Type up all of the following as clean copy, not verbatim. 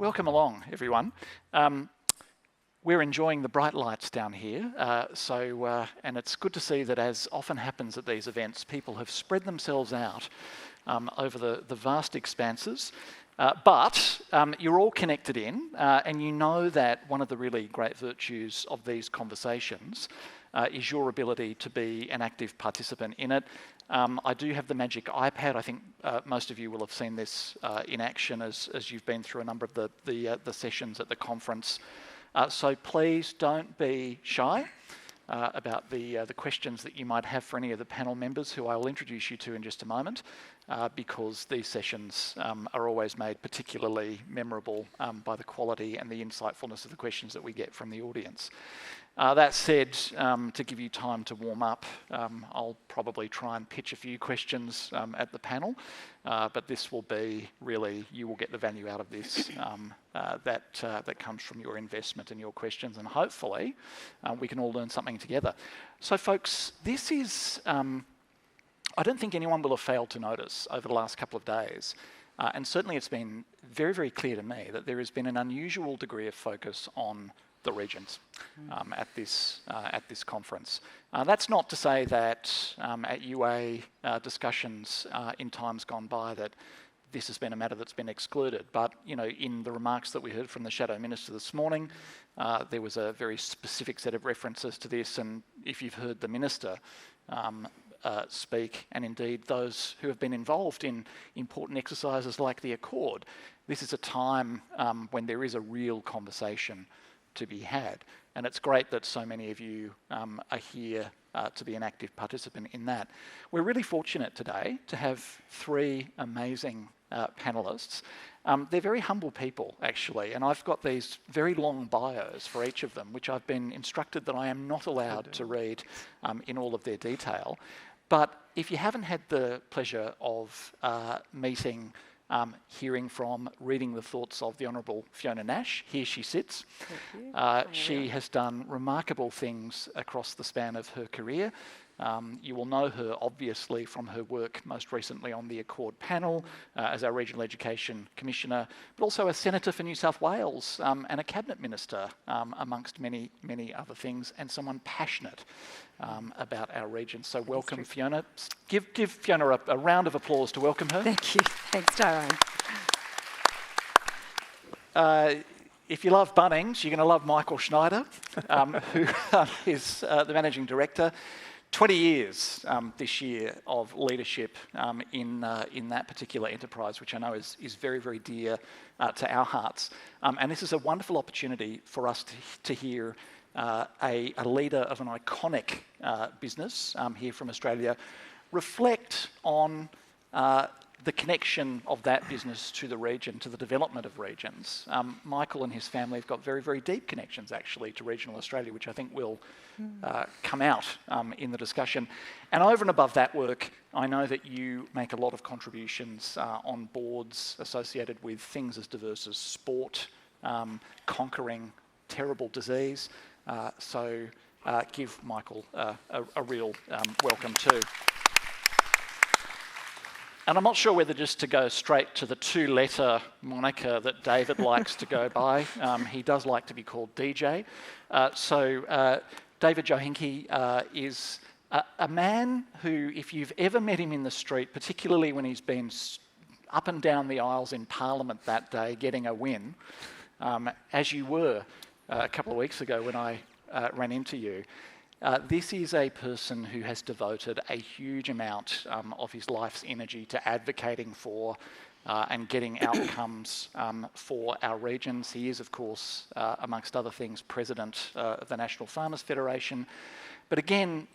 Welcome along, everyone. We're enjoying the bright lights down here, and it's good to see that, as often happens at these events, people have spread themselves out over the vast expanses. But you're all connected in, and you know that one of the really great virtues of these conversations is your ability to be an active participant in it. I do have the magic iPad. I think most of you will have seen this in action as you've been through a number of the sessions at the conference. So please don't be shy about the questions that you might have for any of the panel members, who I will introduce you to in just a moment, because these sessions are always made particularly memorable by the quality and the insightfulness of the questions that we get from the audience. That said, to give you time to warm up, I'll probably try and pitch a few questions at the panel, but this will be really, you will get the value out of this that comes from your investment and your questions, and hopefully we can all learn something together. So folks, this is, I don't think anyone will have failed to notice over the last couple of days, and certainly it's been very, very clear to me that there has been an unusual degree of focus on the regions at this conference. That's not to say that at UA discussions in times gone by that this has been a matter that's been excluded, but you know, in the remarks that we heard from the Shadow Minister this morning, there was a very specific set of references to this, and if you've heard the Minister speak, and indeed those who have been involved in important exercises like the Accord, this is a time when there is a real conversation to be had, and it's great that so many of you are here to be an active participant in that. We're really fortunate today to have three amazing panellists. They're very humble people, actually, and I've got these very long bios for each of them, which I've been instructed that I am not allowed to read in all of their detail. But if you haven't had the pleasure of meeting, hearing from, reading the thoughts of the Honourable Fiona Nash, here she sits. She has done remarkable things across the span of her career. You will know her obviously from her work most recently on the Accord panel as our Regional Education Commissioner, but also a Senator for New South Wales and a Cabinet Minister, amongst many, many other things, and someone passionate about our region. So welcome, Fiona. Give Fiona a round of applause to welcome her. Thank you. Thanks, Tyrone. If you love Bunnings, you're going to love Michael Schneider, who is the Managing Director. 20 years this year of leadership in that particular enterprise, which I know is very, very dear to our hearts. And this is a wonderful opportunity for us to hear a leader of an iconic business here from Australia reflect on the connection of that business to the region, to the development of regions. Michael and his family have got very, very deep connections, actually, to regional Australia, which I think will come out in the discussion. And over and above that work, I know that you make a lot of contributions on boards associated with things as diverse as sport, conquering terrible disease. So give Michael a real welcome too. And I'm not sure whether just to go straight to the two-letter moniker that David likes to go by. He does like to be called DJ. So David Jochinke is a man who, if you've ever met him in the street, particularly when he's been up and down the aisles in Parliament that day getting a win, as you were a couple of weeks ago when I ran into you, this is a person who has devoted a huge amount of his life's energy to advocating for and getting outcomes for our regions. He is, of course, amongst other things, President of the National Farmers Federation. But again,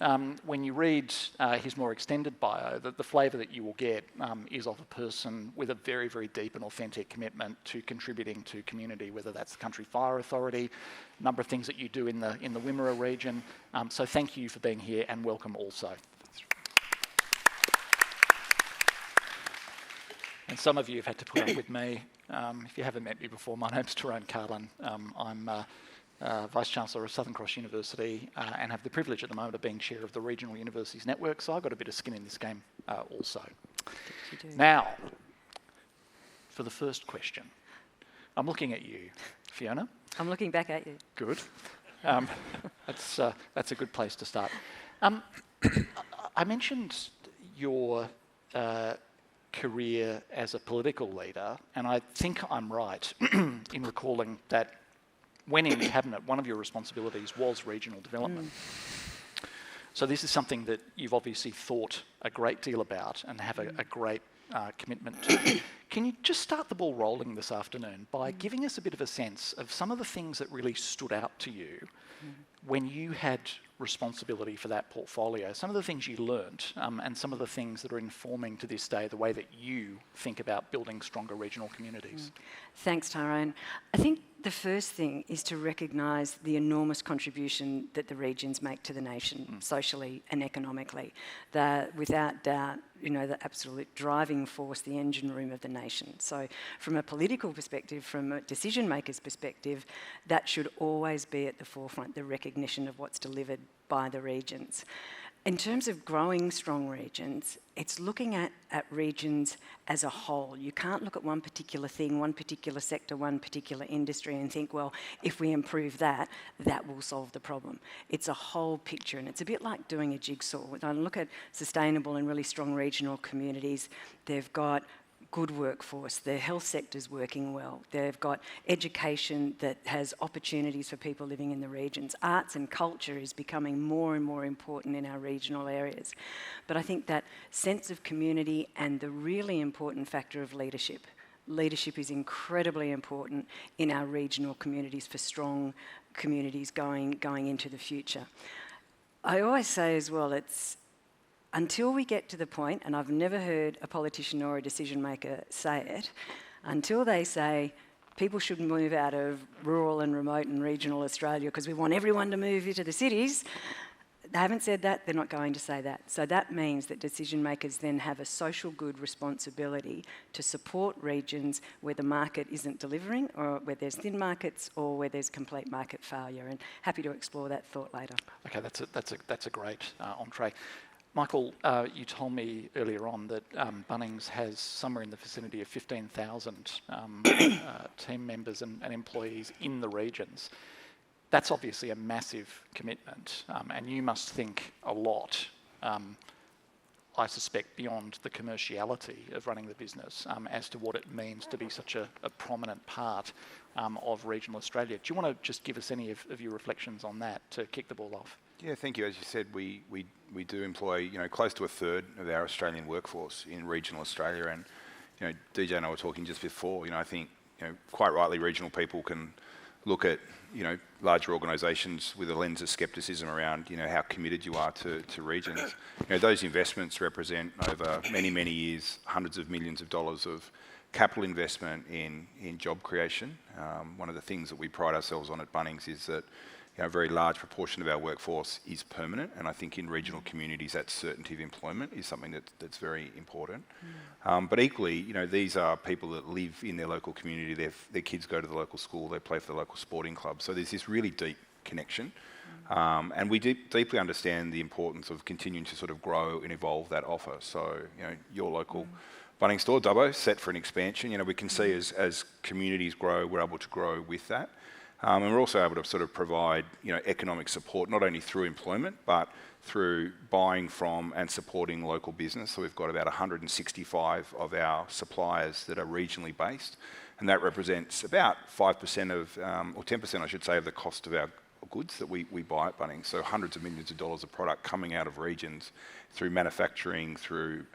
when you read his more extended bio, the flavour that you will get is of a person with a very, very deep and authentic commitment to contributing to community, whether that's the Country Fire Authority, a number of things that you do in the Wimmera region. So thank you for being here, and welcome also. And some of you have had to put up with me. If you haven't met me before, my name's Tyrone Carlin. I'm Vice-Chancellor of Southern Cross University and have the privilege at the moment of being chair of the Regional Universities Network, so I've got a bit of skin in this game also. Now, for the first question, I'm looking at you, Fiona. I'm looking back at you. Good. That's a good place to start. I mentioned your career as a political leader, and I think I'm right in recalling that when in Cabinet, one of your responsibilities was regional development. So this is something that you've obviously thought a great deal about and have a great commitment to. Can you just start the ball rolling this afternoon by giving us a bit of a sense of some of the things that really stood out to you when you had responsibility for that portfolio, some of the things you learnt and some of the things that are informing to this day the way that you think about building stronger regional communities? Thanks, Tyrone. I think the first thing is to recognise the enormous contribution that the regions make to the nation, socially and economically. They're, without doubt, the absolute driving force, the engine room of the nation. So from a political perspective, from a decision maker's perspective, that should always be at the forefront, the recognition of what's delivered by the regions. In terms of growing strong regions, it's looking at regions as a whole. You can't look at one particular thing, one particular sector, one particular industry and think, well, if we improve that, that will solve the problem. It's a whole picture, and it's a bit like doing a jigsaw. When I look at sustainable and really strong regional communities, they've got good workforce, their health sector's working well, they've got education that has opportunities for people living in the regions. Arts and culture is becoming more and more important in our regional areas. But I think that sense of community and the really important factor of leadership. Leadership is incredibly important in our regional communities for strong communities going into the future. I always say as well, it's until we get to the point, and I've never heard a politician or a decision maker say it, until they say people should move out of rural and remote and regional Australia because we want everyone to move into the cities, they haven't said that, they're not going to say that. So that means that decision makers then have a social good responsibility to support regions where the market isn't delivering, or where there's thin markets, or where there's complete market failure. And happy to explore that thought later. Okay, that's a great entree. Michael, you told me earlier on that Bunnings has somewhere in the vicinity of 15,000 team members and employees in the regions. That's obviously a massive commitment, and you must think a lot, I suspect, beyond the commerciality of running the business as to what it means to be such a prominent part of regional Australia. Do you want to just give us any of your reflections on that to kick the ball off? Yeah, thank you. As you said, we do employ close to a third of our Australian workforce in regional Australia, and DJ and I were talking just before. I think quite rightly regional people can look at larger organisations with a lens of scepticism around how committed you are to regions. Those investments represent over many years hundreds of millions of dollars of capital investment in job creation. One of the things that we pride ourselves on at Bunnings is that a very large proportion of our workforce is permanent, and I think in regional communities that certainty of employment is something that's very important. But equally, these are people that live in their local community, their kids go to the local school, they play for the local sporting club, so there's this really deep connection. And we deeply understand the importance of continuing to sort of grow and evolve that offer. So, your local Bunnings store, Dubbo, set for an expansion. We can see as communities grow, we're able to grow with that. And we're also able to sort of provide, economic support, not only through employment, but through buying from and supporting local business. So we've got about 165 of our suppliers that are regionally based, and that represents about 5% of, or 10% I should say, of the cost of our goods that we buy at Bunnings. So hundreds of millions of dollars of product coming out of regions through manufacturing, through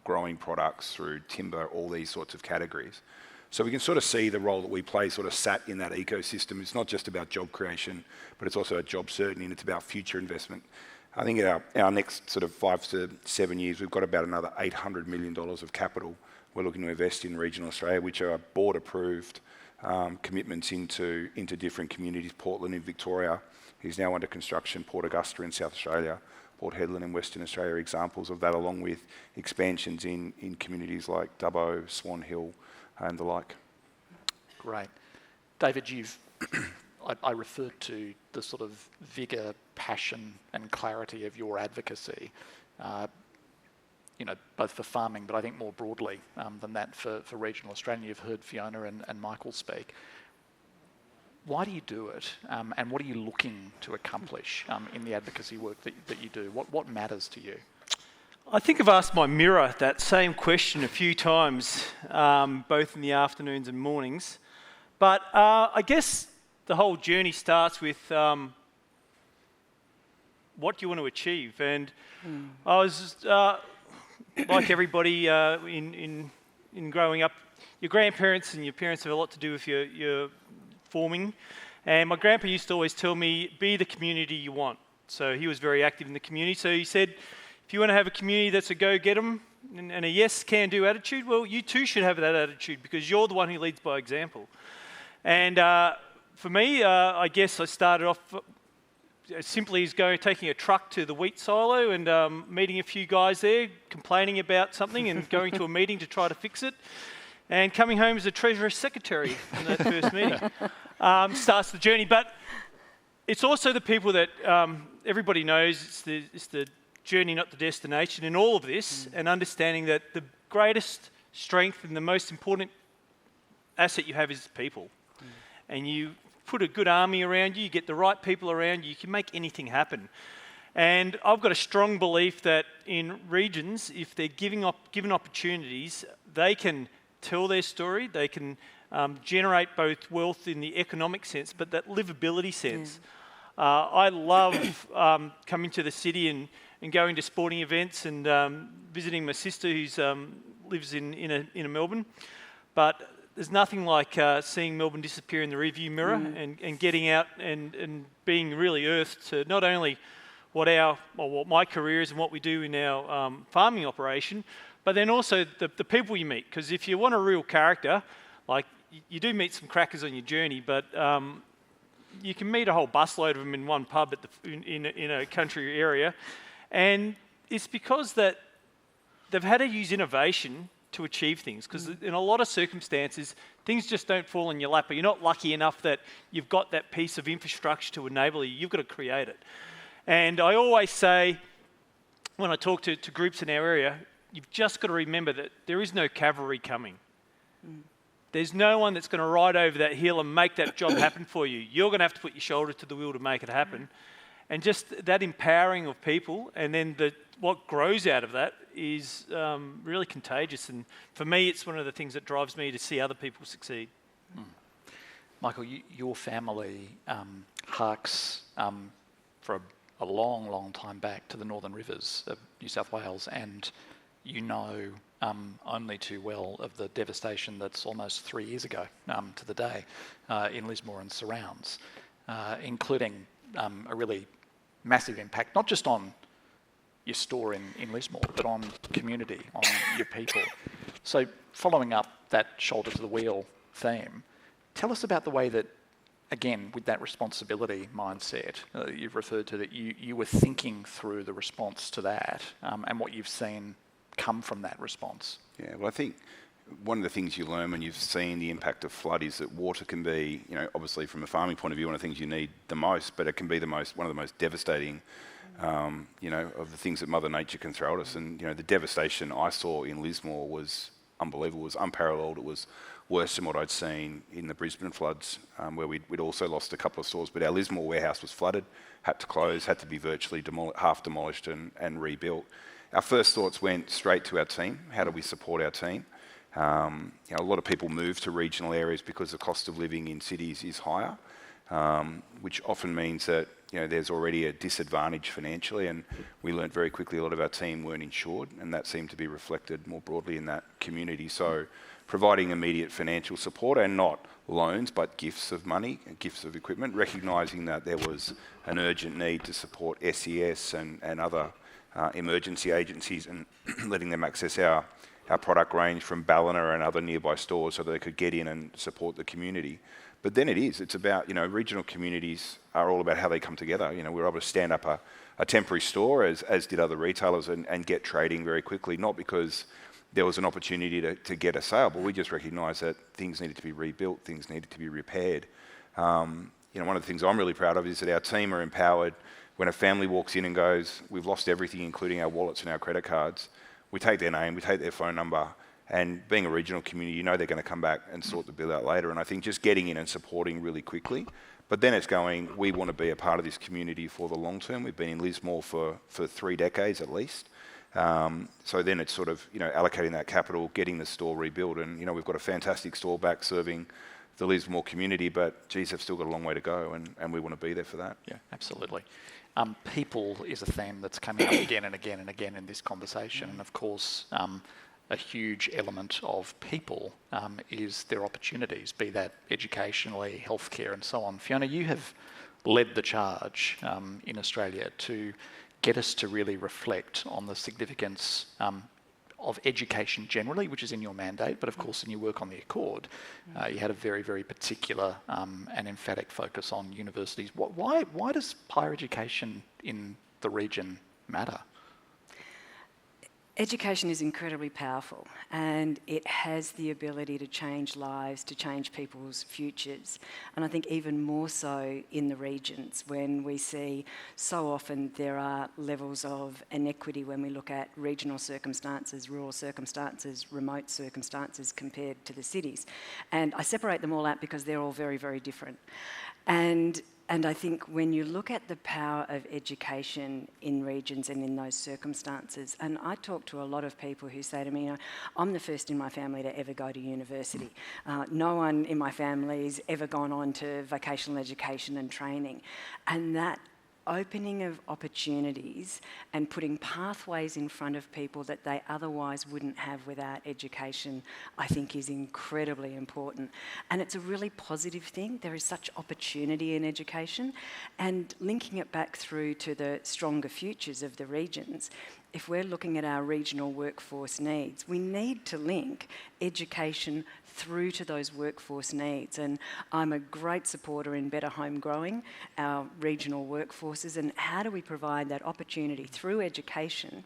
growing products, through timber, all these sorts of categories. So we can sort of see the role that we play sort of sat in that ecosystem. It's not just about job creation, but it's also about job certainty, and it's about future investment. I think in our next sort of 5 to 7 years, we've got about another $800 million of capital we're looking to invest in regional Australia, which are board-approved commitments into different communities. Portland in Victoria is now under construction. Port Augusta in South Australia, Port Hedland in Western Australia are examples of that, along with expansions in communities like Dubbo, Swan Hill, and the like. Great. David, I referred to the sort of vigour, passion and clarity of your advocacy. both for farming, but I think more broadly than that for regional Australia. You've heard Fiona and Michael speak. Why do you do it, and what are you looking to accomplish in the advocacy work that you do? What matters to you? I think I've asked my mirror that same question a few times, both in the afternoons and mornings. But I guess the whole journey starts with what do you want to achieve? And I was like everybody in growing up, your grandparents and your parents have a lot to do with your forming. And my grandpa used to always tell me, be the community you want. So he was very active in the community. So he said, if you want to have a community that's a go-get-'em and a yes, can-do attitude, well, you too should have that attitude because you're the one who leads by example. And for me, I guess I started off simply as taking a truck to the wheat silo and meeting a few guys there, complaining about something and going to a meeting to try to fix it. And coming home as a treasurer secretary in that first meeting starts the journey. But it's also the people that everybody knows. It's the journey, not the destination. In all of this, and understanding that the greatest strength and the most important asset you have is people. And you put a good army around you, you get the right people around you, you can make anything happen. And I've got a strong belief that in regions, if they're given opportunities, they can tell their story, they can generate both wealth in the economic sense, but that livability sense. I love coming to the city and going to sporting events and visiting my sister who lives in Melbourne. But there's nothing like seeing Melbourne disappear in the rearview mirror and getting out and being really earthed to not only what my career is and what we do in our farming operation, but then also the people you meet. Because if you want a real character, like you do meet some crackers on your journey, but you can meet a whole busload of them in one pub in a country area, and it's because that they've had to use innovation to achieve things, because in a lot of circumstances, things just don't fall in your lap, or you're not lucky enough that you've got that piece of infrastructure to enable you. You've got to create it. And I always say, when I talk to groups in our area, you've just got to remember that there is no cavalry coming. There's no one that's going to ride over that hill and make that job happen for you. You're going to have to put your shoulder to the wheel to make it happen. And just that empowering of people, and then what grows out of that is really contagious. And for me, it's one of the things that drives me to see other people succeed. Michael, your family harks for a long, long time back to the Northern Rivers of New South Wales, and you know only too well of the devastation that's almost 3 years ago to the day in Lismore and surrounds, including a really massive impact, not just on your store in Lismore, but on community, on your people. So following up that shoulder to the wheel theme, tell us about the way that, again, with that responsibility mindset you've referred to, that you were thinking through the response to that and what you've seen come from that response. Yeah, well, I think one of the things you learn when you've seen the impact of flood is that water can be, obviously from a farming point of view, one of the things you need the most, but it can be one of the most devastating, of the things that Mother Nature can throw at us. And, the devastation I saw in Lismore was unbelievable. It was unparalleled. It was worse than what I'd seen in the Brisbane floods, where we'd also lost a couple of stores. But our Lismore warehouse was flooded, had to close, had to be virtually half demolished and rebuilt. Our first thoughts went straight to our team. How do we support our team? A lot of people move to regional areas because the cost of living in cities is higher, which often means that there's already a disadvantage financially, and we learnt very quickly a lot of our team weren't insured, and that seemed to be reflected more broadly in that community. So providing immediate financial support, and not loans, but gifts of money, gifts of equipment, recognising that there was an urgent need to support SES and other emergency agencies, and letting them access our product range from Ballina and other nearby stores so that they could get in and support the community. But then it's about, regional communities are all about how they come together. We were able to stand up a temporary store, as did other retailers, and get trading very quickly, not because there was an opportunity to get a sale, but we just recognised that things needed to be rebuilt, things needed to be repaired. One of the things I'm really proud of is that our team are empowered. When a family walks in and goes, we've lost everything, including our wallets and our credit cards, we take their name, we take their phone number, and being a regional community, you know they're going to come back and sort the bill out later. And I think just getting in and supporting really quickly, but then it's going, we want to be a part of this community for the long term. We've been in Lismore for 3 decades at least. So then it's sort of, allocating that capital, getting the store rebuilt. And, we've got a fantastic store back serving the Lismore community, but geez, they've still got a long way to go, and we want to be there for that. Yeah, absolutely. People is a theme that's coming up again and again and again in this conversation. And of course, a huge element of people is their opportunities, be that educationally, healthcare and so on. Fiona, you have led the charge in Australia to get us to really reflect on the significance of education generally, which is in your mandate, but of course in your work on the Accord, you had a very, very particular and emphatic focus on universities. Why does higher education in the region matter? Education is incredibly powerful, and it has the ability to change lives, to change people's futures. And I think even more so in the regions, when we see so often there are levels of inequity when we look at regional circumstances, rural circumstances, remote circumstances compared to the cities. And I separate them all out because they're all very, very different. And I think when you look at the power of education in regions and in those circumstances, and I talk to a lot of people who say to me, I'm the first in my family to ever go to university. No one in my family's ever gone on to vocational education and training. And that opening of opportunities and putting pathways in front of people that they otherwise wouldn't have without education, I think is incredibly important. And it's a really positive thing. There is such opportunity in education. And linking it back through to the stronger futures of the regions, if we're looking at our regional workforce needs, we need to link education through to those workforce needs. And I'm a great supporter in better home growing our regional workforces, and how do we provide that opportunity through education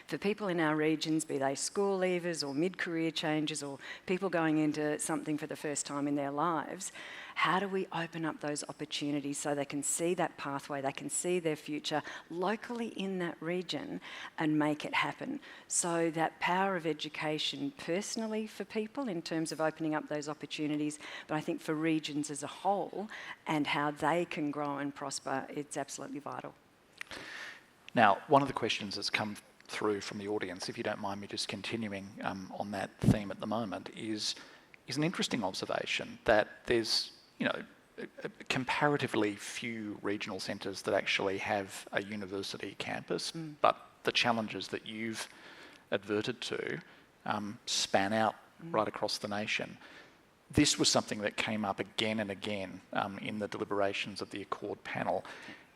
for people in our regions, be they school leavers or mid-career changers or people going into something for the first time in their lives. How do we open up those opportunities so they can see that pathway, they can see their future locally in that region and make it happen? So that power of education personally for people in terms of opening up those opportunities, but I think for regions as a whole and how they can grow and prosper, it's absolutely vital. Now, one of the questions that's come through from the audience, if you don't mind me just continuing on that theme at the moment, is an interesting observation that there's comparatively few regional centres that actually have a university campus, but the challenges that you've adverted to span out right across the nation. This was something that came up again and again in the deliberations of the Accord panel.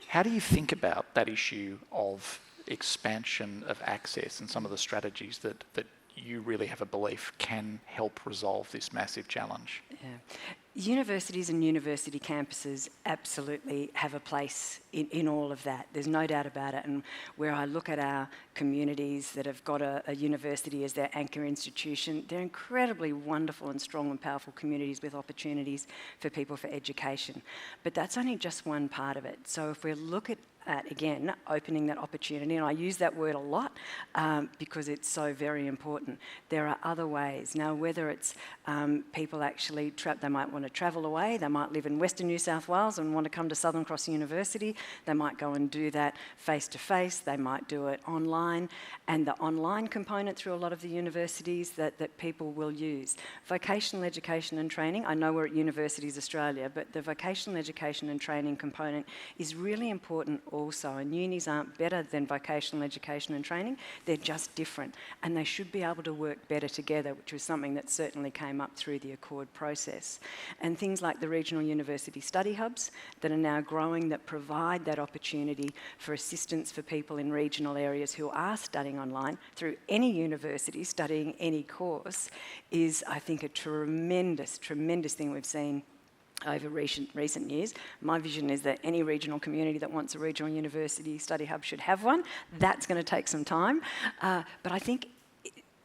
How do you think about that issue of expansion of access and some of the strategies that you really have a belief can help resolve this massive challenge? Yeah. Universities and university campuses absolutely have a place in all of that. There's no doubt about it. And where I look at our communities that have got a university as their anchor institution, they're incredibly wonderful and strong and powerful communities with opportunities for people for education. But that's only just one part of it. So if we look at again, opening that opportunity, and I use that word a lot because it's so very important. There are other ways. Now, whether it's people actually, they might want to travel away, they might live in Western New South Wales and want to come to Southern Cross University, they might go and do that face-to-face, they might do it online, and the online component through a lot of the universities that people will use. Vocational education and training, I know we're at Universities Australia, but the vocational education and training component is really important also, and unis aren't better than vocational education and training, they're just different, and they should be able to work better together, which was something that certainly came up through the Accord process. And things like the regional university study hubs that are now growing that provide that opportunity for assistance for people in regional areas who are studying online through any university, studying any course, is, I think, a tremendous, tremendous thing we've seen over recent years. My vision is that any regional community that wants a regional university study hub should have one. That's going to take some time. But I think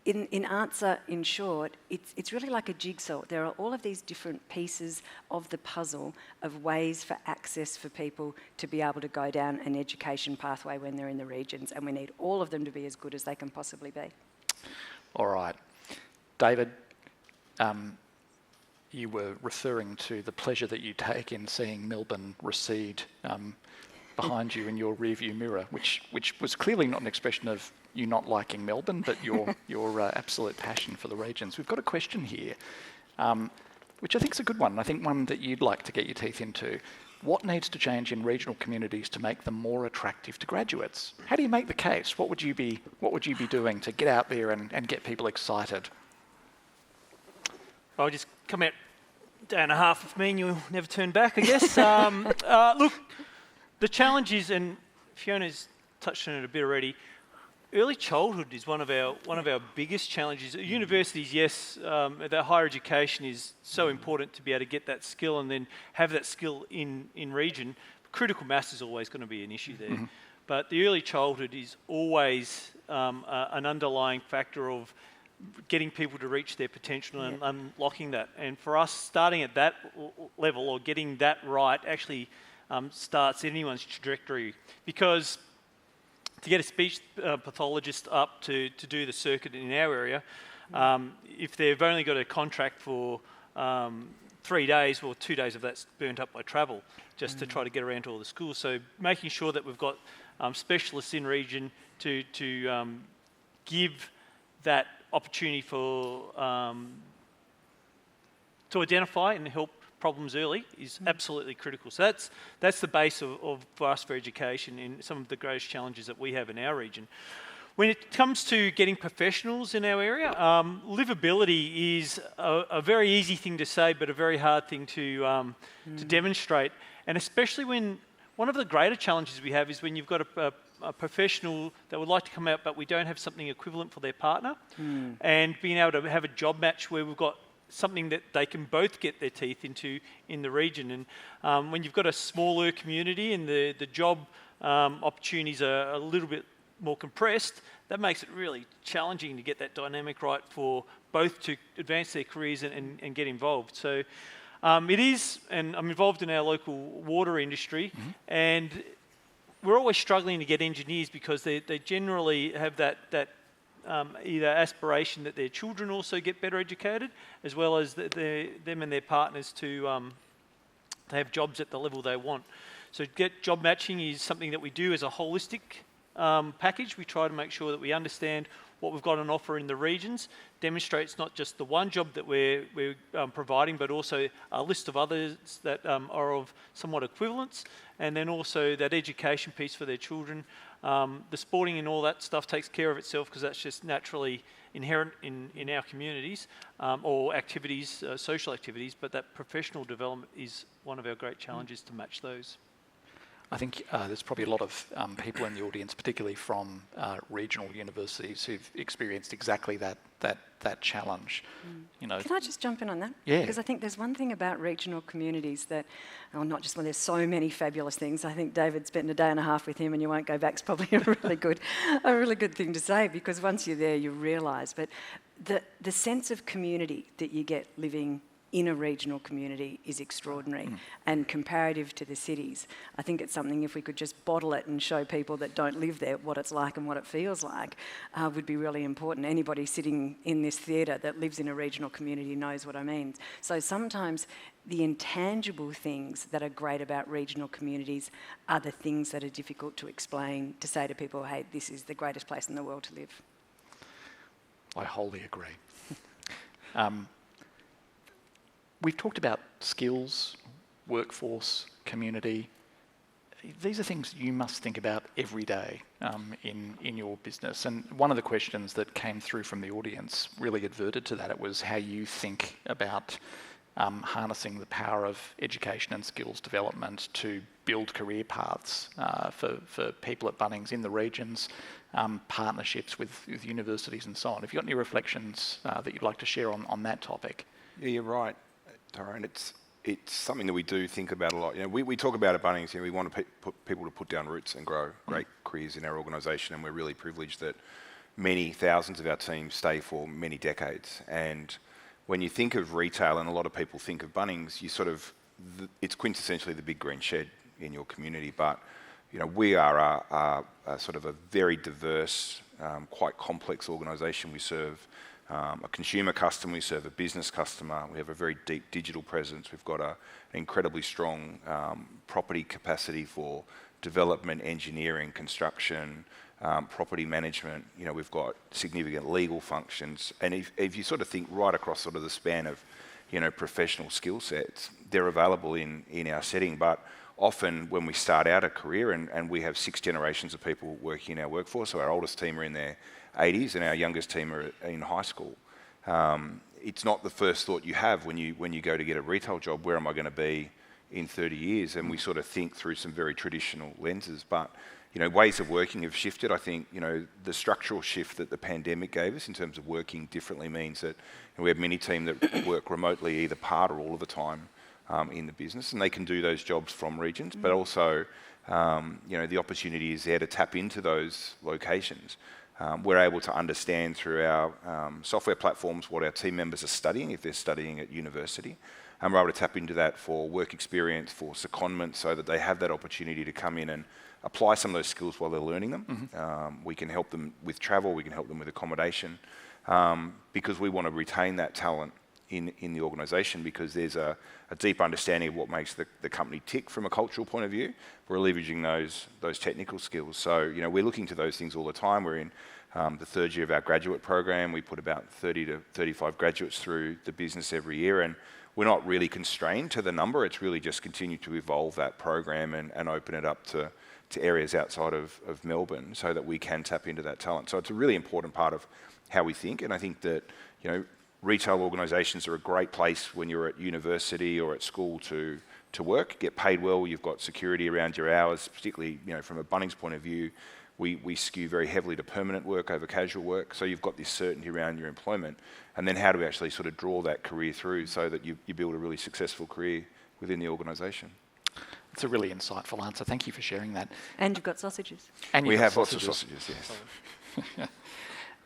in answer, in short, it's really like a jigsaw. There are all of these different pieces of the puzzle of ways for access for people to be able to go down an education pathway when they're in the regions, and we need all of them to be as good as they can possibly be. All right. David, you were referring to the pleasure that you take in seeing Melbourne recede behind you in your rearview mirror, which was clearly not an expression of you not liking Melbourne, but your absolute passion for the regions. We've got a question here, which I think is a good one. I think one that you'd like to get your teeth into. What needs to change in regional communities to make them more attractive to graduates? How do you make the case? What would you be doing to get out there and get people excited? I'll just come out a day and a half with me and you'll never turn back, I guess. Look, the challenge is, and Fiona's touched on it a bit already, early childhood is one of our biggest challenges. At universities, yes, that higher education is so important to be able to get that skill and then have that skill in region. Critical mass is always going to be an issue there. Mm-hmm. But the early childhood is always an underlying factor of getting people to reach their potential and unlocking that. And for us, starting at that level or getting that right actually starts anyone's trajectory, because to get a speech pathologist up to do the circuit in our area, if they've only got a contract for 3 days, well, 2 days of that's burnt up by travel just to try to get around to all the schools. So making sure that we've got specialists in region to give that opportunity for to identify and help problems early is absolutely critical. So that's the base for us for education in some of the greatest challenges that we have in our region. When it comes to getting professionals in our area, livability is a very easy thing to say, but a very hard thing to demonstrate. And especially when one of the greater challenges we have is when you've got a professional that would like to come out, but we don't have something equivalent for their partner, and being able to have a job match where we've got something that they can both get their teeth into in the region. And when you've got a smaller community and the job opportunities are a little bit more compressed, that makes it really challenging to get that dynamic right for both to advance their careers and get involved. So it is, and I'm involved in our local water industry, and we're always struggling to get engineers because they generally have that either aspiration that their children also get better educated, as well as them and their partners to have jobs at the level they want. So get job matching is something that we do as a holistic package. We try to make sure that we understand what we've got on offer in the regions, demonstrates not just the one job that we're providing, but also a list of others that are of somewhat equivalence, and then also that education piece for their children. The sporting and all that stuff takes care of itself because that's just naturally inherent in our communities, or activities, social activities, but that professional development is one of our great challenges to match those. I think there's probably a lot of people in the audience, particularly from regional universities, who've experienced exactly that challenge. You know. Can I just jump in on that? Yeah. Because I think there's one thing about regional communities that, well, not just when there's so many fabulous things. I think David spent a day and a half with him, and you won't go back. Is probably a really good thing to say, because once you're there, you realise. But the sense of community that you get living in a regional community is extraordinary and comparative to the cities. I think it's something, if we could just bottle it and show people that don't live there what it's like and what it feels like, would be really important. Anybody sitting in this theatre that lives in a regional community knows what I mean. So sometimes the intangible things that are great about regional communities are the things that are difficult to explain, to say to people, hey, this is the greatest place in the world to live. I wholly agree. We've talked about skills, workforce, community. These are things you must think about every day in your business. And one of the questions that came through from the audience really adverted to that. It was how you think about harnessing the power of education and skills development to build career paths for people at Bunnings in the regions, partnerships with universities and so on. Have you got any reflections that you'd like to share on that topic? Yeah, you're right, Tyrone. It's something that we do think about a lot. You know, we talk about at Bunnings. You know, we want to put people to put down roots and grow great careers in our organisation, and we're really privileged that many thousands of our team stay for many decades. And when you think of retail, and a lot of people think of Bunnings, you sort of, it's quintessentially the big green shed in your community. But we are a sort of a very diverse, quite complex organisation. We serve a consumer customer, we serve a business customer, we have a very deep digital presence, we've got an incredibly strong property capacity for development, engineering, construction, property management. We've got significant legal functions, and if you sort of think right across sort of the span of professional skill sets, they're available in our setting. But often when we start out a career, and we have 6 generations of people working in our workforce, so our oldest team are in their 80s and our youngest team are in high school. It's not the first thought you have when you go to get a retail job, where am I going to be in 30 years? And we sort of think through some very traditional lenses. But ways of working have shifted. I think the structural shift that the pandemic gave us in terms of working differently means that we have many team that work remotely, either part or all of the time in the business, and they can do those jobs from regions. But also, the opportunity is there to tap into those locations. We're able to understand through our software platforms what our team members are studying, if they're studying at university. And we're able to tap into that for work experience, for secondment, so that they have that opportunity to come in and apply some of those skills while they're learning them. We can help them with travel, we can help them with accommodation, because we want to retain that talent in the organisation, because there's a deep understanding of what makes the company tick from a cultural point of view. We're leveraging those technical skills. So, we're looking to those things all the time. We're in the 3rd year of our graduate program. We put about 30 to 35 graduates through the business every year, and we're not really constrained to the number. It's really just continue to evolve that program and open it up to areas outside of Melbourne, so that we can tap into that talent. So it's a really important part of how we think, and I think that retail organisations are a great place when you're at university or at school to work, get paid well, you've got security around your hours, particularly from a Bunnings point of view. We skew very heavily to permanent work over casual work, so you've got this certainty around your employment. And then how do we actually sort of draw that career through so that you build a really successful career within the organisation? It's a really insightful answer. Thank you for sharing that. And you've got sausages. And we have lots of sausages, yes.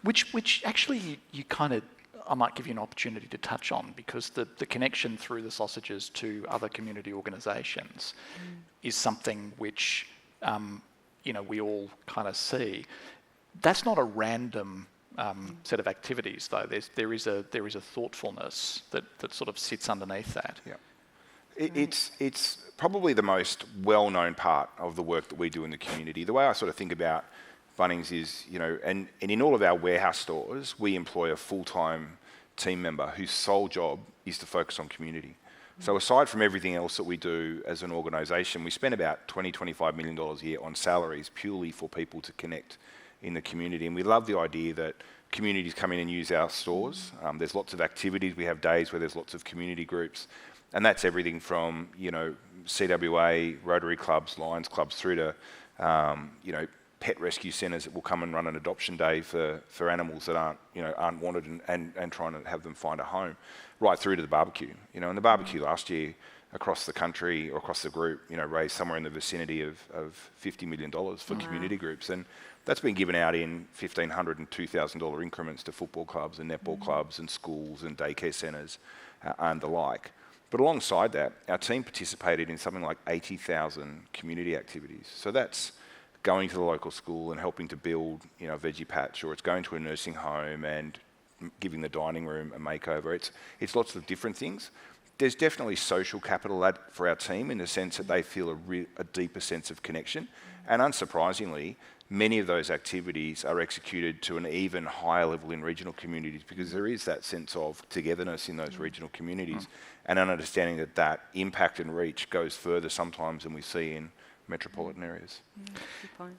Which actually you kind of, I might give you an opportunity to touch on, because the connection through the sausages to other community organisations is something which we all kind of see. That's not a random set of activities, though. There is a thoughtfulness that sort of sits underneath that. Yeah. It's probably the most well-known part of the work that we do in the community. The way I sort of think about Bunnings is, and in all of our warehouse stores, we employ a full-time team member whose sole job is to focus on community. So aside from everything else that we do as an organisation, we spend about $25 million a year on salaries purely for people to connect in the community. And we love the idea that communities come in and use our stores. There's lots of activities. We have days where there's lots of community groups. And that's everything from, CWA, Rotary clubs, Lions clubs, through to, pet rescue centres that will come and run an adoption day for animals that aren't wanted and trying to have them find a home, right through to the barbecue. And the barbecue last year across the country or across the group, raised somewhere in the vicinity of $50 million for community groups. And that's been given out in $1,500 and $2,000 increments to football clubs and netball clubs and schools and daycare centres and the like. But alongside that, our team participated in something like 80,000 community activities. So that's going to the local school and helping to build, a veggie patch, or it's going to a nursing home and giving the dining room a makeover. It's lots of different things. There's definitely social capital for our team in the sense that they feel a deeper sense of connection. And unsurprisingly, many of those activities are executed to an even higher level in regional communities, because there is that sense of togetherness in those regional communities and an understanding that impact and reach goes further sometimes than we see in metropolitan areas. Good point.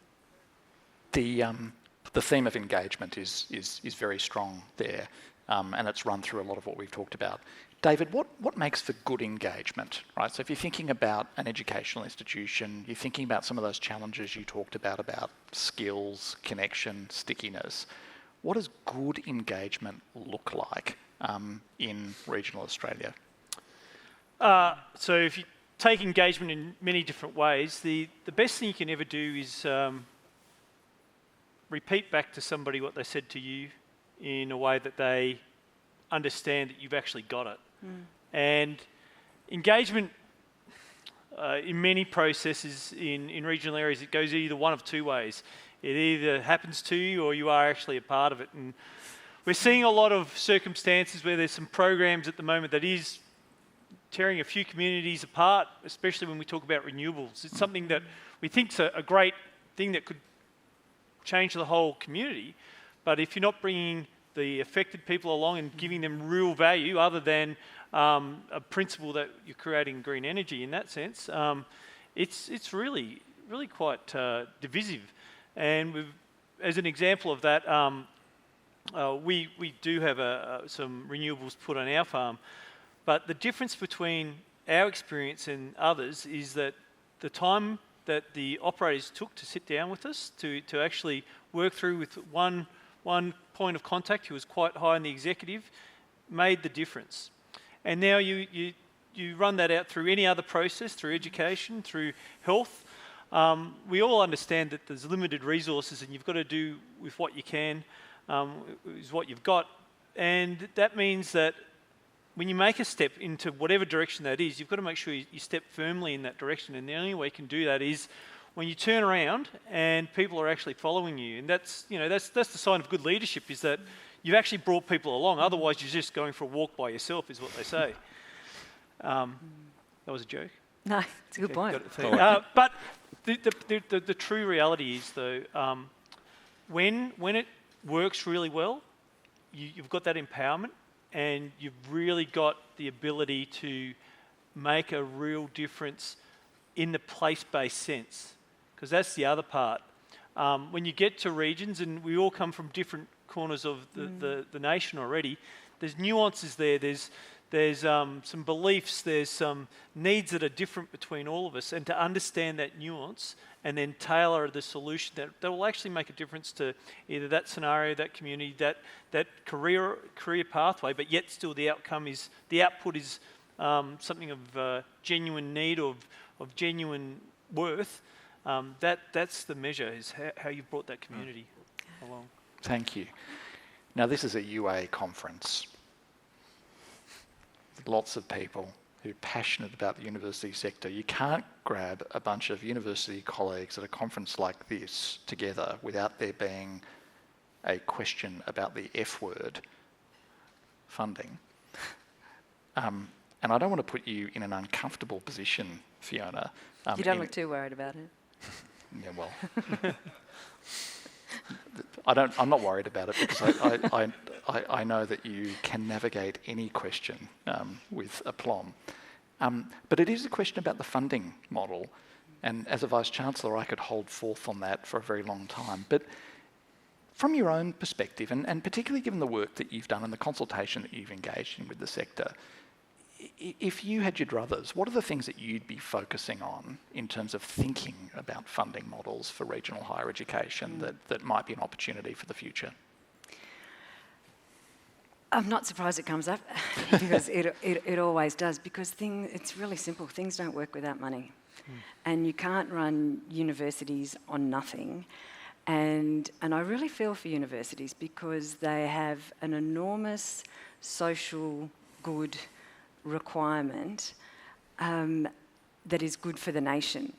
The theme of engagement is very strong there, and it's run through a lot of what we've talked about. David, what makes for good engagement, right? So if you're thinking about an educational institution, you're thinking about some of those challenges you talked about skills, connection, stickiness. What does good engagement look like in regional Australia? So if you take engagement in many different ways, the best thing you can ever do is repeat back to somebody what they said to you in a way that they understand that you've actually got it. And engagement in many processes in regional areas, it goes either one of two ways. It either happens to you or you are actually a part of it. And we're seeing a lot of circumstances where there's some programs at the moment that is tearing a few communities apart, especially when we talk about renewables. It's something that we think's a great thing that could change the whole community, but if you're not bringing the affected people along and giving them real value other than a principle that you're creating green energy in that sense, it's really quite divisive. And as an example of that, we do have some renewables put on our farm, but the difference between our experience and others is that the time that the operators took to sit down with us to actually work through with one point of contact who was quite high in the executive made the difference. And now you run that out through any other process, through education, through health. We all understand that there's limited resources and you've got to do with what you can, is what you've got. And that means that when you make a step into whatever direction that is, you've got to make sure you step firmly in that direction. And the only way you can do that is when you turn around and people are actually following you. And that's the sign of good leadership, is that you've actually brought people along. Otherwise, you're just going for a walk by yourself, is what they say. That was a joke. No, it's a good point. But the true reality is, though, when it works really well, you've got that empowerment and you've really got the ability to make a real difference in the place-based sense, because that's the other part. When you get to regions, and we all come from different corners of the nation already, there's nuances there, there's some beliefs, there's some needs that are different between all of us, and to understand that nuance and then tailor the solution that will actually make a difference to either that scenario, that community, that career pathway, but yet still the outcome is, the output is something of genuine need, of genuine worth. That's the measure, is how you've brought that community along. Thank you. Now, this is a UA conference. Lots of people who are passionate about the university sector. You can't grab a bunch of university colleagues at a conference like this together without there being a question about the F word, funding. And I don't want to put you in an uncomfortable position, Fiona. You don't look too worried about it. Yeah, well, I'm not worried about it, because I know that you can navigate any question with aplomb. But it is a question about the funding model, and as a Vice-Chancellor I could hold forth on that for a very long time. But from your own perspective, and particularly given the work that you've done and the consultation that you've engaged in with the sector, if you had your druthers, what are the things that you'd be focusing on in terms of thinking about funding models for regional higher education that might be an opportunity for the future? I'm not surprised it comes up, because it always does, because it's really simple. Things don't work without money. And you can't run universities on nothing. And I really feel for universities, because they have an enormous social good requirement that is good for the nation,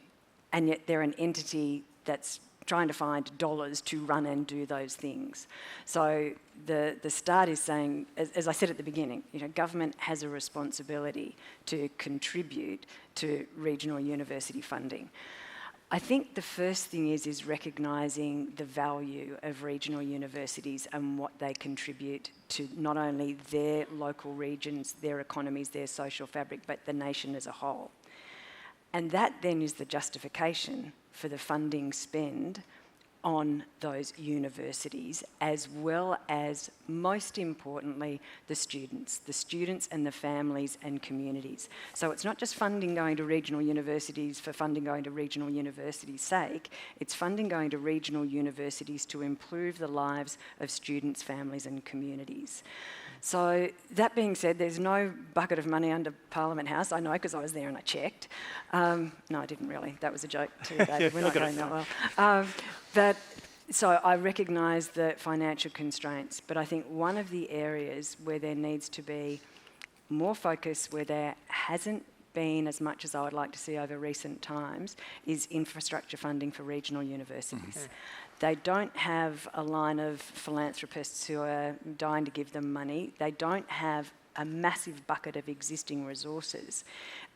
and yet they're an entity that's trying to find dollars to run and do those things. So the start is saying, as I said at the beginning, government has a responsibility to contribute to regional university funding. I think the first thing is recognising the value of regional universities and what they contribute to not only their local regions, their economies, their social fabric, but the nation as a whole. And that then is the justification for the funding spend on those universities, as well as, most importantly, the students and the families and communities. So it's not just funding going to regional universities for funding going to regional universities' sake, it's funding going to regional universities to improve the lives of students, families and communities. So that being said, there's no bucket of money under Parliament House. I know, because I was there and I checked. No, I didn't really. That was a joke too, David. We're not going that well. But So I recognise the financial constraints, but I think one of the areas where there needs to be more focus, where there hasn't been as much as I would like to see over recent times, is infrastructure funding for regional universities. They don't have a line of philanthropists who are dying to give them money. They don't have a massive bucket of existing resources,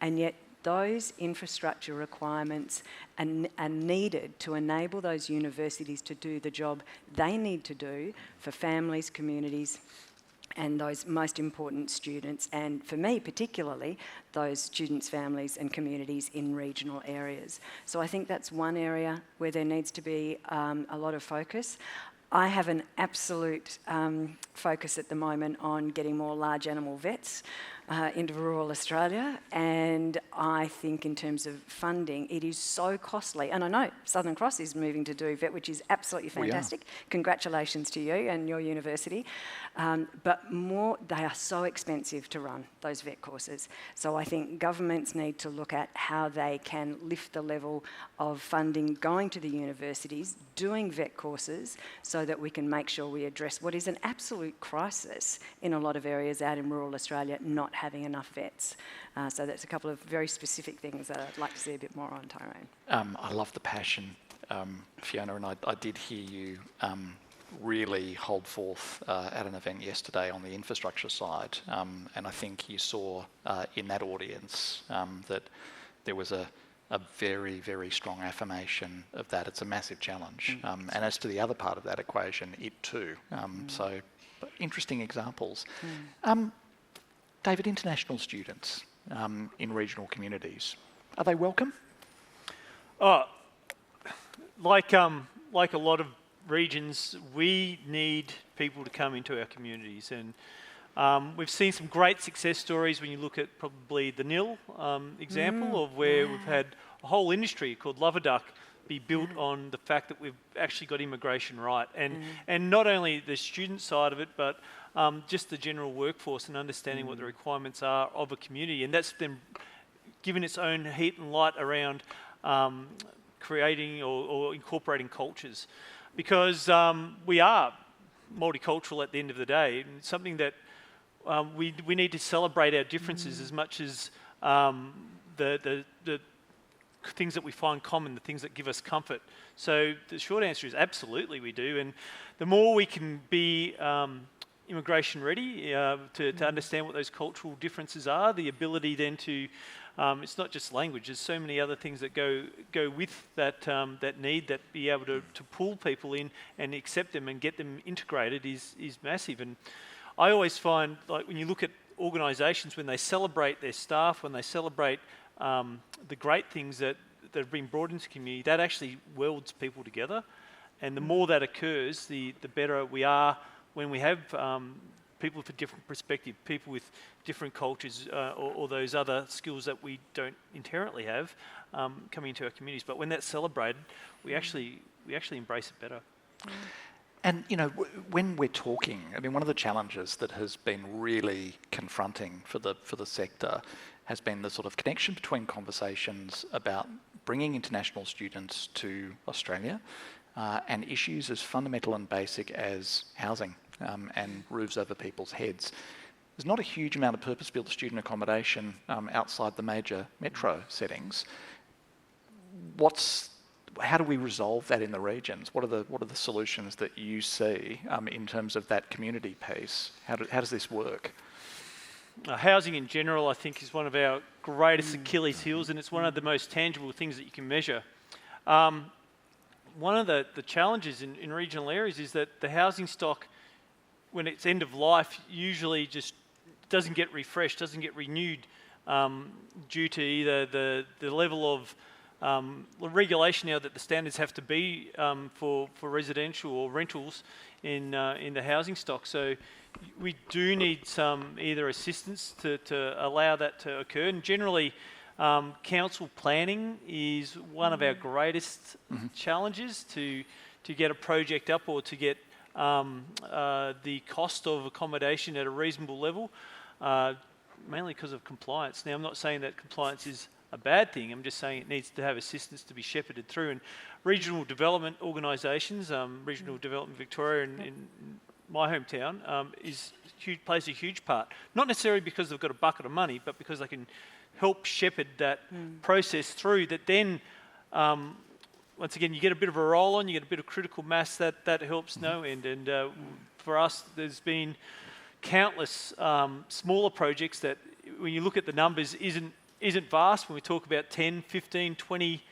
and yet those infrastructure requirements are needed to enable those universities to do the job they need to do for families, communities, and those most important students, and for me particularly, those students, families and communities in regional areas. So I think that's one area where there needs to be a lot of focus. I have an absolute focus at the moment on getting more large animal vets into rural Australia, and I think in terms of funding, it is so costly. And I know Southern Cross is moving to do vet, which is absolutely fantastic. Congratulations to you and your university. But they are so expensive to run, those vet courses. So I think governments need to look at how they can lift the level of funding going to the universities, doing vet courses, so that we can make sure we address what is an absolute crisis in a lot of areas out in rural Australia, not having enough vets. So that's a couple of very specific things that I'd like to see a bit more on, Tyrone. I love the passion, Fiona, and I did hear you really hold forth at an event yesterday on the infrastructure side, and I think you saw in that audience that there was a very, very strong affirmation of that. It's a massive challenge. And as to the other part of that equation, it too. So interesting examples. David, international students in regional communities, are they welcome? Like a lot of regions, we need people to come into our communities, and we've seen some great success stories when you look at probably the Nil example of where we've had a whole industry called Love a Duck be built on the fact that we've actually got immigration right, and not only the student side of it, but just the general workforce and understanding what the requirements are of a community, and that's then given its own heat and light around creating or incorporating cultures, because we are multicultural at the end of the day, and it's something that we need to celebrate our differences as much as the things that we find common, the things that give us comfort. So the short answer is absolutely we do, and the more we can be immigration ready to understand what those cultural differences are, the ability then to it's not just language, there's so many other things that go with that that need, that be able to pull people in and accept them and get them integrated is massive. And I always find, like, when you look at organisations, when they celebrate their staff, when they celebrate the great things that have been brought into the community, that actually welds people together. And the more that occurs, the better we are when we have people with a different perspective, people with different cultures or those other skills that we don't inherently have coming into our communities. But when that's celebrated, we actually embrace it better. And, you know, when we're talking, I mean, one of the challenges that has been really confronting for the sector has been the sort of connection between conversations about bringing international students to Australia and issues as fundamental and basic as housing and roofs over people's heads. There's not a huge amount of purpose-built student accommodation outside the major metro settings. How do we resolve that in the regions? What are the solutions that you see in terms of that community piece? How does this work? Housing in general, I think, is one of our greatest Achilles heels, and it's one of the most tangible things that you can measure. One of the challenges in regional areas is that the housing stock, when it's end of life, usually just doesn't get refreshed, doesn't get renewed due to either the level of regulation now that the standards have to be for residential or rentals in the housing stock. So we do need some either assistance to allow that to occur. And generally, council planning is one of our greatest challenges to get a project up or to get the cost of accommodation at a reasonable level, mainly because of compliance. Now, I'm not saying that compliance is a bad thing. I'm just saying it needs to have assistance to be shepherded through. And regional development organisations, Regional Development Victoria in my hometown, plays a huge part. Not necessarily because they've got a bucket of money, but because they can help shepherd that process through. That then, once again, you get a bit of a roll on, you get a bit of critical mass that helps no end. And for us, there's been countless smaller projects that, when you look at the numbers, isn't vast when we talk about 10, 15, 20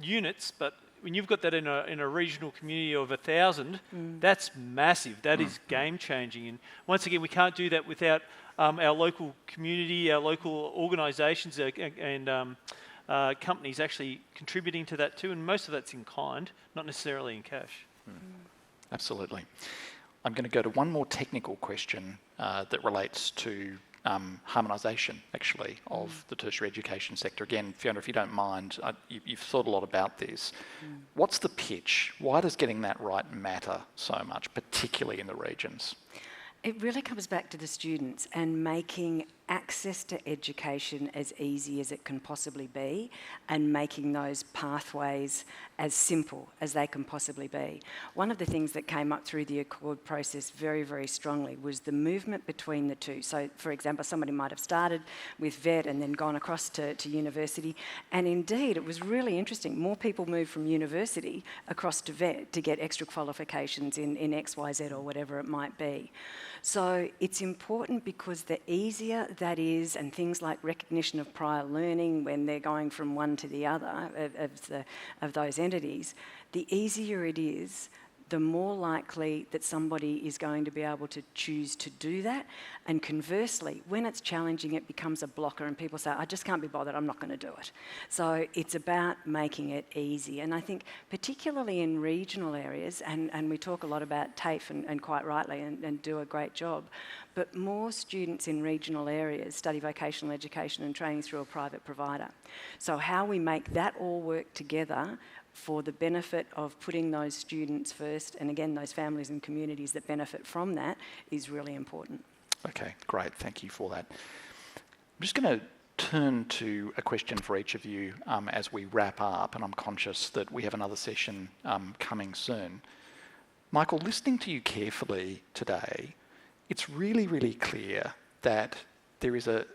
units, but when you've got that in a regional community of 1,000, that's massive. That is game changing. And once again, we can't do that without our local community, our local organisations and companies actually contributing to that too. And most of that's in kind, not necessarily in cash. Absolutely. I'm going to go to one more technical question that relates to harmonisation, actually, of the tertiary education sector. Again, Fiona, if you don't mind, you've thought a lot about this. What's the pitch? Why does getting that right matter so much, particularly in the regions? It really comes back to the students and making access to education as easy as it can possibly be, and making those pathways as simple as they can possibly be. One of the things that came up through the Accord process very, very strongly was the movement between the two. So, for example, somebody might have started with vet and then gone across to university, and indeed it was really interesting. More people moved from university across to vet to get extra qualifications in X, Y, Z or whatever it might be. So it's important because the easier that is, and things like recognition of prior learning when they're going from one to the other of those entities, the easier it is, the more likely that somebody is going to be able to choose to do that. And conversely, when it's challenging, it becomes a blocker and people say, I just can't be bothered, I'm not going to do it. So it's about making it easy. And I think particularly in regional areas, and we talk a lot about TAFE and quite rightly and do a great job, but more students in regional areas study vocational education and training through a private provider. So how we make that all work together for the benefit of putting those students first, and again, those families and communities that benefit from that, is really important. Okay, great. Thank you for that. I'm just going to turn to a question for each of you as we wrap up, and I'm conscious that we have another session coming soon. Michael, listening to you carefully today, it's really, really clear that there is a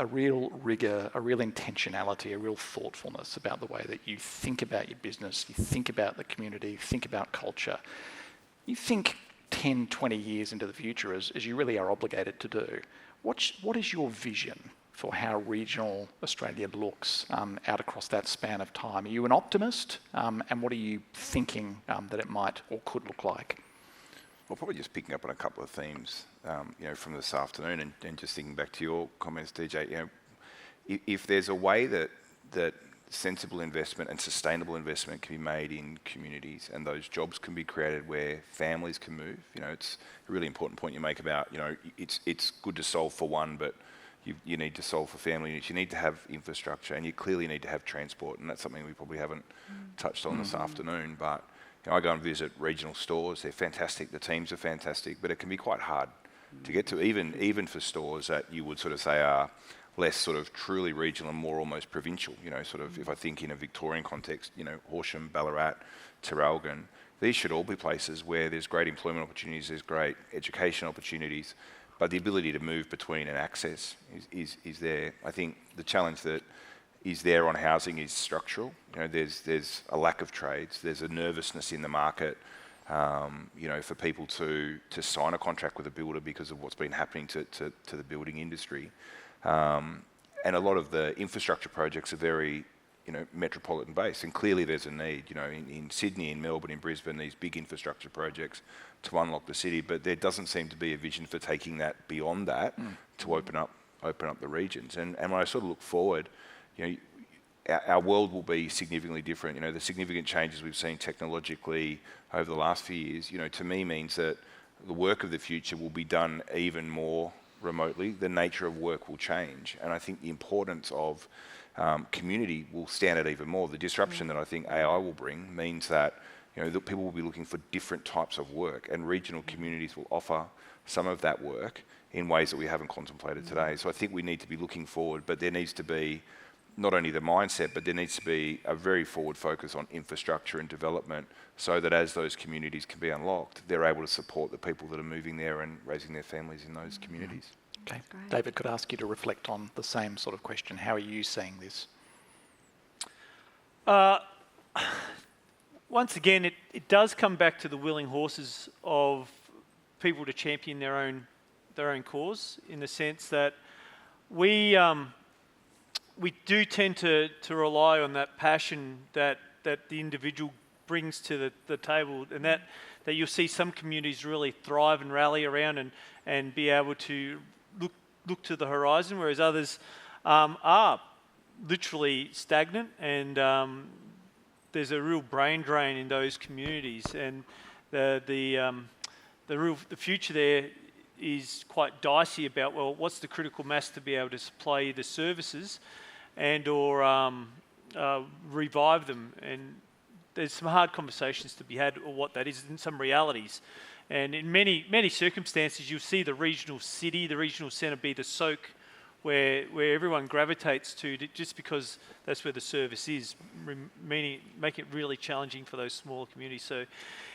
real rigour, a real intentionality, a real thoughtfulness about the way that you think about your business, you think about the community, you think about culture. You think 10, 20 years into the future, as you really are obligated to do. What is your vision for how regional Australia looks out across that span of time? Are you an optimist? And what are you thinking that it might or could look like? Well, probably just picking up on a couple of themes, from this afternoon, and just thinking back to your comments, DJ. If there's a way that sensible investment and sustainable investment can be made in communities, and those jobs can be created where families can move, it's a really important point you make about, it's good to solve for one, but you need to solve for family units. You need to have infrastructure, and you clearly need to have transport, and that's something we probably haven't touched on this afternoon, but. I go and visit regional stores. They're fantastic. The teams are fantastic, but it can be quite hard to get to, even for stores that you would sort of say are less sort of truly regional and more almost provincial. If I think in a Victorian context, Horsham, Ballarat, Traralgon, these should all be places where there's great employment opportunities, there's great education opportunities, but the ability to move between and access is there. I think the challenge that is there on housing is structural. There's a lack of trades. There's a nervousness in the market, for people to sign a contract with a builder because of what's been happening to the building industry. And a lot of the infrastructure projects are very, metropolitan based. And clearly there's a need, in Sydney, in Melbourne, in Brisbane, these big infrastructure projects to unlock the city. But there doesn't seem to be a vision for taking that beyond that to open up the regions. And when I sort of look forward, our world will be significantly different. The significant changes we've seen technologically over the last few years, to me means that the work of the future will be done even more remotely. The nature of work will change. And I think the importance of community will stand out even more. The disruption that I think AI will bring means that, that people will be looking for different types of work, and regional communities will offer some of that work in ways that we haven't contemplated today. So I think we need to be looking forward, but there needs to be not only the mindset, but there needs to be a very forward focus on infrastructure and development, so that as those communities can be unlocked, they're able to support the people that are moving there and raising their families in those communities. Okay. Great. David, could I ask you to reflect on the same sort of question? How are you seeing this? Once again, it does come back to the willing horses of people to champion their own cause, in the sense that we do tend to rely on that passion that the individual brings to the table, and that you'll see some communities really thrive and rally around and be able to look to the horizon, whereas others are literally stagnant, and there's a real brain drain in those communities, and the future there is quite dicey about, well, what's the critical mass to be able to supply the services and or revive them. And there's some hard conversations to be had, or what that is, and some realities. And in many circumstances, you'll see the regional city, the regional centre be the soak where everyone gravitates to, just because that's where the service is, meaning making it really challenging for those smaller communities. So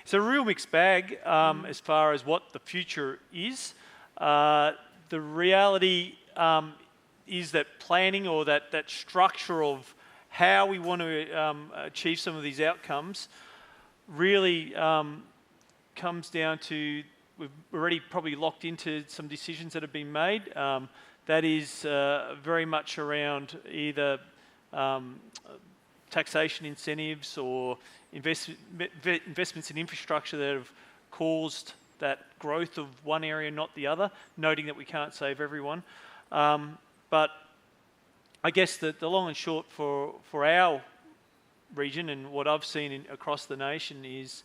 it's a real mixed bag as far as what the future is. The reality is that planning, or that structure of how we want to achieve some of these outcomes, really comes down to, we've already probably locked into some decisions that have been made. That is very much around either taxation incentives or investments in infrastructure that have caused that growth of one area, not the other, noting that we can't save everyone. But I guess the long and short for our region, and what I've seen across the nation, is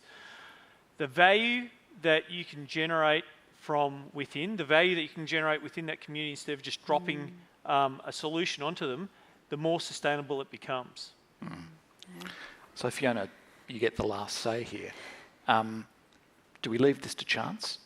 the value that you can generate from within, the value that you can generate within that community, instead of just dropping a solution onto them, the more sustainable it becomes. Yeah. So Fiona, you get the last say here. Do we leave this to chance,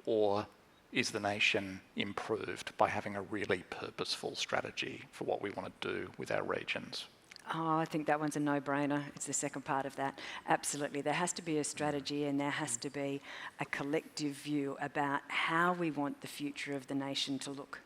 or is the nation improved by having a really purposeful strategy for what we want to do with our regions? Oh, I think that one's a no-brainer. It's the second part of that. Absolutely. There has to be a strategy, and there has to be a collective view about how we want the future of the nation to look.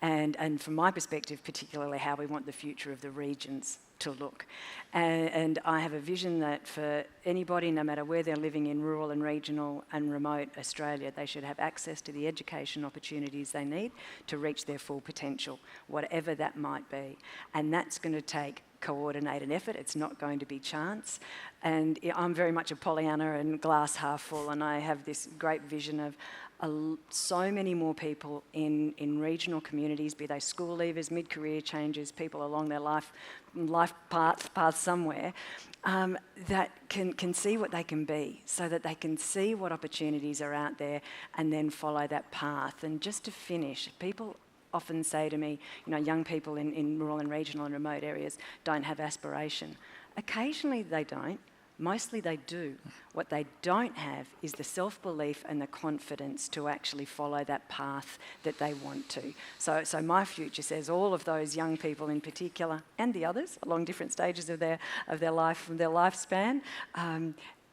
And from my perspective, particularly how we want the future of the regions to look. And I have a vision that for anybody, no matter where they're living in rural and regional and remote Australia, they should have access to the education opportunities they need to reach their full potential, whatever that might be. And that's going to take coordinated effort. It's not going to be chance. And I'm very much a Pollyanna and glass half full, and I have this great vision of so many more people in regional communities, be they school leavers, mid-career changers, people along their life path somewhere, that can see what they can be, so that they can see what opportunities are out there and then follow that path. And just to finish, people often say to me, young people in rural and regional and remote areas don't have aspiration. Occasionally they don't. Mostly they do. What they don't have is the self-belief and the confidence to actually follow that path that they want to. So my future says all of those young people in particular, and the others along different stages of their life, their lifespan,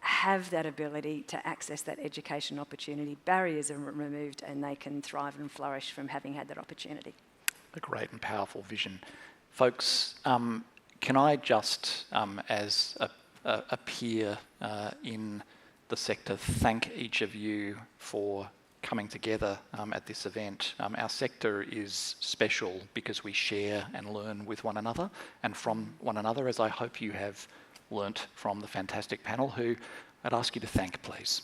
have that ability to access that education opportunity. Barriers are removed, and they can thrive and flourish from having had that opportunity. A great and powerful vision. Folks, can I just, as a peer in the sector, thank each of you for coming together at this event. Our sector is special because we share and learn with one another and from one another, as I hope you have learnt from the fantastic panel, who I'd ask you to thank, please.